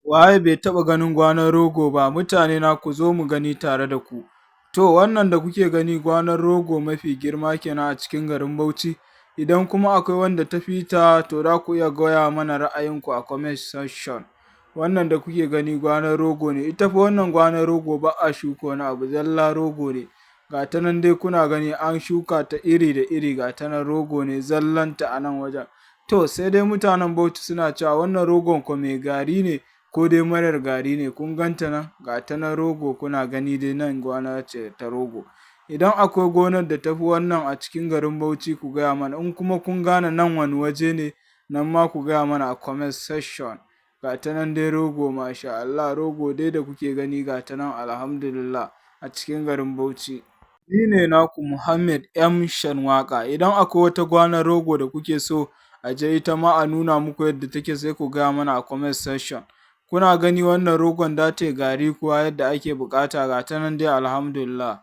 Waye bai taɓa ganin gwanon rogo ba? Mutane na ku zo mu gani tare da ku. To wannan da kuke gani gwanon rogo mafi girma kenan a cikin garin Bauchi. Idan kuma akwai wanda ta fi ta to za ku iya gaya mana ra'ayinku a comment section. Wannan da kuke gani gwanon rogo ne. Ita fa wannan gwanon rogo ba a shuka wani abu, zalla rogo ne. Ga ta nan dai kuna gani an shuka ta iri da iri, ga ta nan rogo ne zallanta a nan wajen. To sai dai mutanen Bauchi suna cewa wannan rogon ko mai gari ne ko dai marar gari ne. Kun ganta nan, ga ta nan rogo kuna gani dai nan gwana ce ta rogo. Idan akwai gonar da tafi wannan a cikin garin Bauchi ku gaya mana, in kuma kun gane nan wani waje ne, nan ma ku gaya mana a comment section. Ga ta nan dai rogo, masha Allah, rogo dai da kuke gani ga ta nan alhamdulillah a cikin garin Bauchi. Ni ne naku Muhammad M Shanwaka. Idan akwai wata gwanon rogo da kuke so a je ita ma a nuna muku yadda take sai ku gaya mana a comment section. Kuna gani wannan rogon da ta gari kuwa yadda ake bukata, ga ta nan dai alhamdulillah.